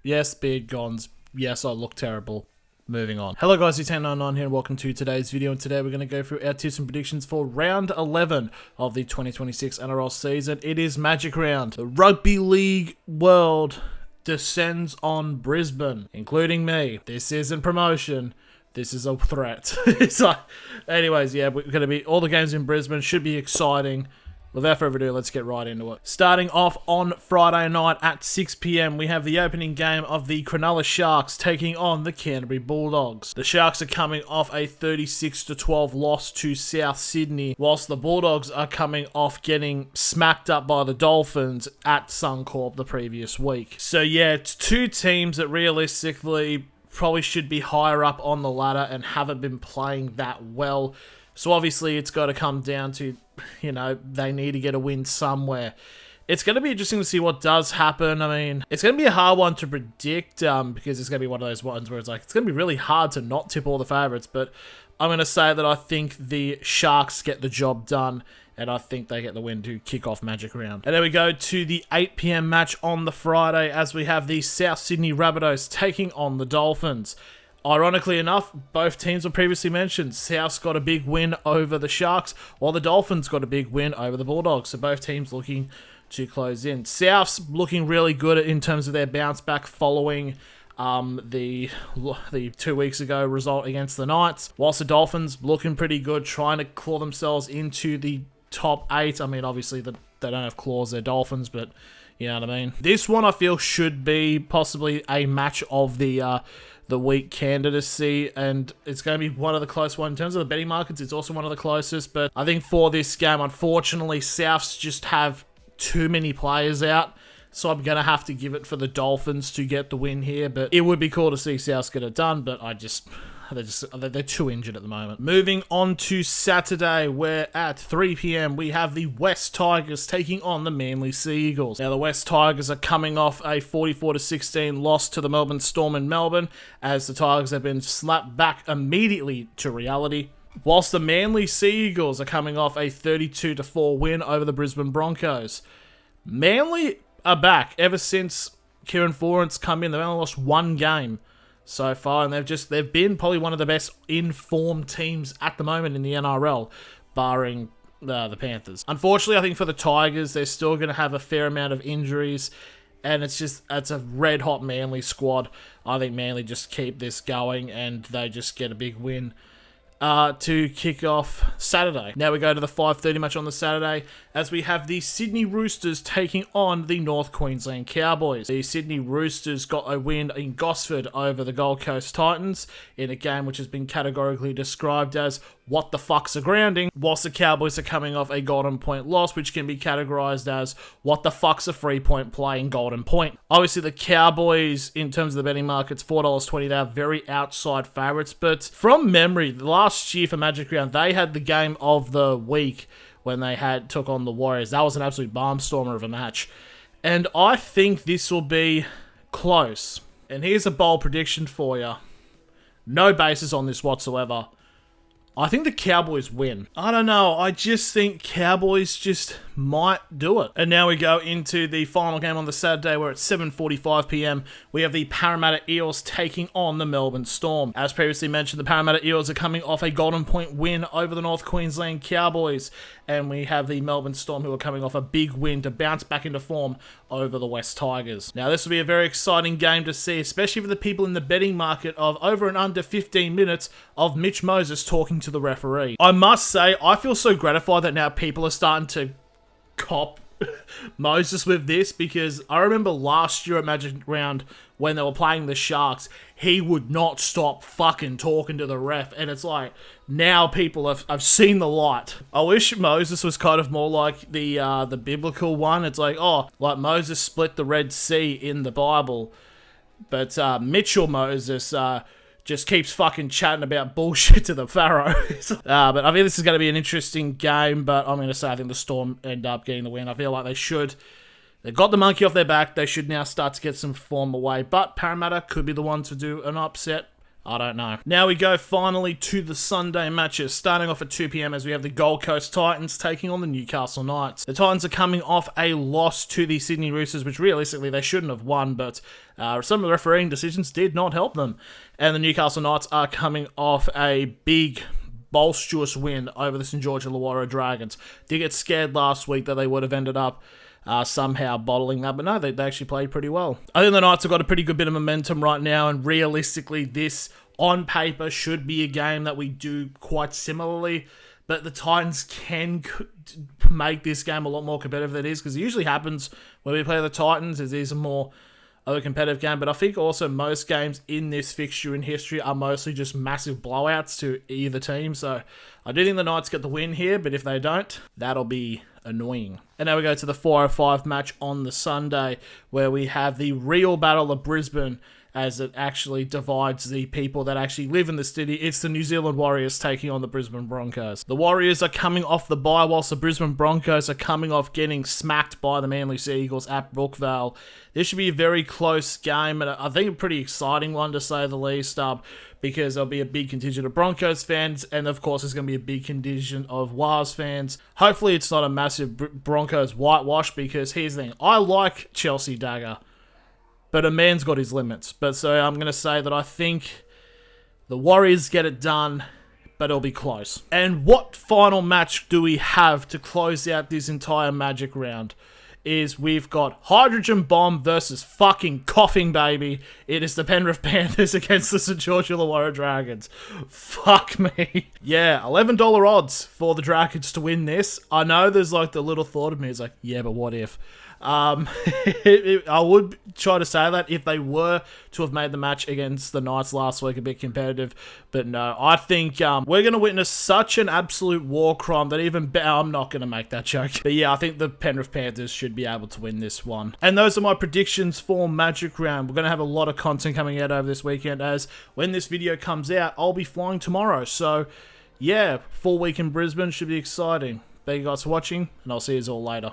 Yes, beard gone. Yes, I look terrible. Moving on. Hello guys, it's 1099 here and welcome to today's video. And today we're going to go through our tips and predictions for round 11 of the 2026 NRL season. It is Magic Round. The rugby league world descends on Brisbane, including me. This isn't promotion. This is a threat. Anyways, yeah, we're going to be all the games in Brisbane. Should be exciting. Without further ado, let's get right into it. Starting off on Friday night at 6 p.m, we have the opening game of the Cronulla Sharks taking on the Canterbury Bulldogs. The Sharks are coming off a 36-12 loss to South Sydney, whilst the Bulldogs are coming off getting smacked up by the Dolphins at Suncorp the previous week. So yeah, it's two teams that realistically probably should be higher up on the ladder and haven't been playing that well. So obviously it's got to come down to, they need to get a win somewhere. It's going to be interesting to see what does happen. I mean, it's going to be a hard one to predict because it's going to be one of those ones where it's going to be really hard to not tip all the favourites. But I'm going to say that I think the Sharks get the job done and I think they get the win to kick off Magic Round. And then we go to the 8 p.m. match on the Friday as we have the South Sydney Rabbitohs taking on the Dolphins. Ironically enough, both teams were previously mentioned. South's got a big win over the Sharks, while the Dolphins got a big win over the Bulldogs. So both teams looking to close in. South's looking really good in terms of their bounce back following the 2 weeks ago result against the Knights, whilst the Dolphins looking pretty good, trying to claw themselves into the top 8. I mean, obviously they don't have claws, they're Dolphins, but you know what I mean. This one I feel should be possibly a match of the week candidacy, and it's going to be one of the close ones. In terms of the betting markets, it's also one of the closest, but I think for this game, unfortunately, Souths just have too many players out, so I'm going to have to give it for the Dolphins to get the win here, but it would be cool to see Souths get it done, but they're too injured at the moment. Moving on to Saturday, where at 3 p.m. we have the West Tigers taking on the Manly Sea Eagles. Now, the West Tigers are coming off a 44-16 loss to the Melbourne Storm in Melbourne, as the Tigers have been slapped back immediately to reality. Whilst the Manly Sea Eagles are coming off a 32-4 win over the Brisbane Broncos. Manly are back ever since Kieran Foran's come in. They've only lost one game so far, and they've been probably one of the best informed teams at the moment in the NRL, barring the Panthers. Unfortunately, I think for the Tigers, they're still going to have a fair amount of injuries, and it's a red-hot Manly squad. I think Manly just keep this going, and they just get a big win to kick off Saturday. Now we go to the 5:30 match on the Saturday as we have the Sydney Roosters taking on the North Queensland Cowboys. The Sydney Roosters got a win in Gosford over the Gold Coast Titans in a game which has been categorically described as what the fuck's a grounding, whilst the Cowboys are coming off a Golden Point loss, which can be categorized as what the fuck's a 3-point play in Golden Point. Obviously, the Cowboys, in terms of the betting markets, $4.20, they are very outside favourites, but from memory, last year for Magic Round, they had the game of the week when they took on the Warriors. That was an absolute barnstormer of a match. And I think this will be close. And here's a bold prediction for you. No basis on this whatsoever. I think the Cowboys win. I don't know. I just think Cowboys just might do it. And now we go into the final game on the Saturday where at 7:45 p.m. we have the Parramatta Eels taking on the Melbourne Storm. As previously mentioned, the Parramatta Eels are coming off a Golden Point win over the North Queensland Cowboys. And we have the Melbourne Storm who are coming off a big win to bounce back into form over the West Tigers. Now, this will be a very exciting game to see, especially for the people in the betting market, of over and under 15 minutes of Mitch Moses talking to the referee. I must say, I feel so gratified that now people are starting to cop Moses with this, because I remember last year at Magic Round when they were playing the Sharks, he would not stop fucking talking to the ref, and it's like, now people have seen the light. I wish Moses was kind of more like the biblical one. It's like, like Moses split the Red Sea in the Bible, but Mitchell Moses just keeps fucking chatting about bullshit to the Pharaoh. But I think this is going to be an interesting game, but I'm going to say I think the Storm end up getting the win. I feel like they should. They've got the monkey off their back. They should now start to get some form away. But Parramatta could be the one to do an upset I don't know. Now we go finally to the Sunday matches, starting off at 2 p.m. as we have the Gold Coast Titans taking on the Newcastle Knights. The Titans are coming off a loss to the Sydney Roosters, which realistically they shouldn't have won, but some of the refereeing decisions did not help them. And the Newcastle Knights are coming off a big, bolsterous win over the St. George Illawarra Dragons. Did get scared last week that they would have ended up somehow bottling that, but no, they actually played pretty well. I think the Knights have got a pretty good bit of momentum right now, and realistically, this, on paper, should be a game that we do quite similarly, but the Titans can make this game a lot more competitive than it is, because it usually happens when we play the Titans, it is a more of a competitive game, but I think also most games in this fixture in history are mostly just massive blowouts to either team, so I do think the Knights get the win here, but if they don't, that'll be annoying. And now we go to the 4:05 match on the Sunday, where we have the real Battle of Brisbane, as it actually divides the people that actually live in the city. It's the New Zealand Warriors taking on the Brisbane Broncos. The Warriors are coming off the bye, whilst the Brisbane Broncos are coming off getting smacked by the Manly Sea Eagles at Brookvale. This should be a very close game, and I think a pretty exciting one to say the least, because there'll be a big contingent of Broncos fans, and of course there's going to be a big contingent of Wars fans. Hopefully it's not a massive Broncos whitewash, because here's the thing, I like Chelsea Dagger, but a man's got his limits. But so I'm going to say that I think the Warriors get it done, but it'll be close. And what final match do we have to close out this entire Magic round? Is we've got Hydrogen Bomb versus fucking Coughing Baby. It is the Penrith Panthers against the St. George Illawarra Dragons. Fuck me. Yeah, $11 odds for the Dragons to win this. I know there's like the little thought of me is like, yeah, but what if? I would try to say that if they were to have made the match against the Knights last week a bit competitive, but no, I think we're going to witness such an absolute war crime that even I'm not going to make that joke. But yeah, I think the Penrith Panthers should be able to win this one. And those are my predictions for Magic Round. We're going to have a lot of content coming out over this weekend, as when this video comes out, I'll be flying tomorrow. So yeah, full week in Brisbane should be exciting. Thank you guys for watching, and I'll see you all later.